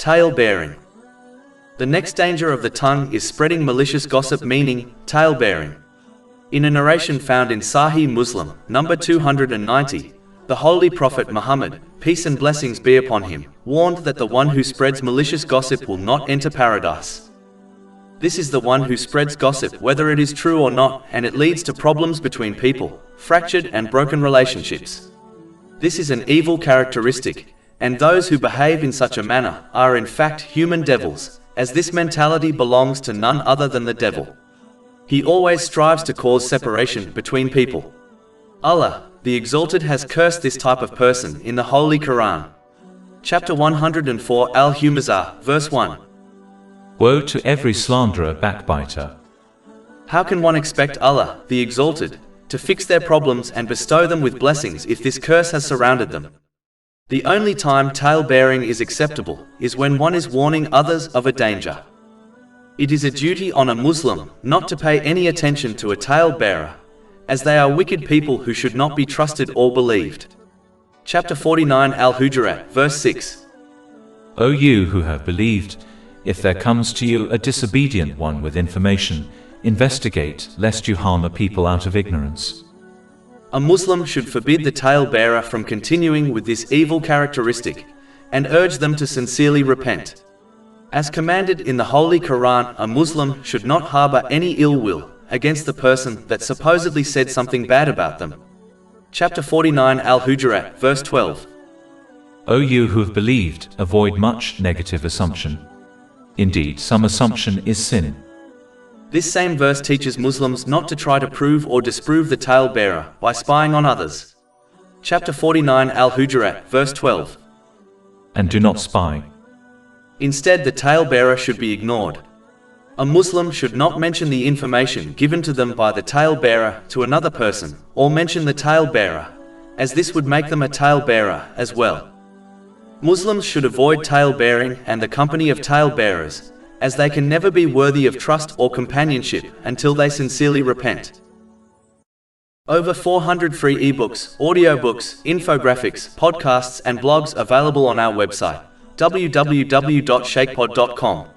Tale-bearing. The next danger of the tongue is spreading malicious gossip, meaning tale-bearing. In a narration found in Sahih Muslim, number 290, the Holy Prophet Muhammad, peace and blessings be upon him, warned that the one who spreads malicious gossip will not enter paradise. This is the one who spreads gossip, whether it is true or not, and it leads to problems between people, fractured and broken relationships. This is an evil characteristic, and those who behave in such a manner are in fact human devils, as this mentality belongs to none other than the devil. He always strives to cause separation between people. Allah, the Exalted, has cursed this type of person in the Holy Quran. Chapter 104 Al-Humazah, verse 1. Woe to every slanderer, backbiter. How can one expect Allah, the Exalted, to fix their problems and bestow them with blessings if this curse has surrounded them? The only time tale-bearing is acceptable is when one is warning others of a danger. It is a duty on a Muslim not to pay any attention to a tale-bearer, as they are wicked people who should not be trusted or believed. Chapter 49 Al-Hujurat, verse 6. O you who have believed, if there comes to you a disobedient one with information, investigate, lest you harm a people out of ignorance. A Muslim should forbid the tale-bearer from continuing with this evil characteristic, and urge them to sincerely repent. As commanded in the Holy Quran, a Muslim should not harbor any ill will against the person that supposedly said something bad about them. Chapter 49 Al-Hujurat, verse 12. O you who have believed, avoid much negative assumption. Indeed, some assumption is sin. This same verse teaches Muslims not to try to prove or disprove the tale-bearer by spying on others. Chapter 49 Al-Hujurat, verse 12. And do not spy. Instead, the tale-bearer should be ignored. A Muslim should not mention the information given to them by the tale-bearer to another person, or mention the tale-bearer, as this would make them a tale-bearer as well. Muslims should avoid tale-bearing and the company of tale-bearers, as they can never be worthy of trust or companionship until they sincerely repent. Over 400 free ebooks, audiobooks, infographics, podcasts and blogs available on our website, www.shaykhpod.com.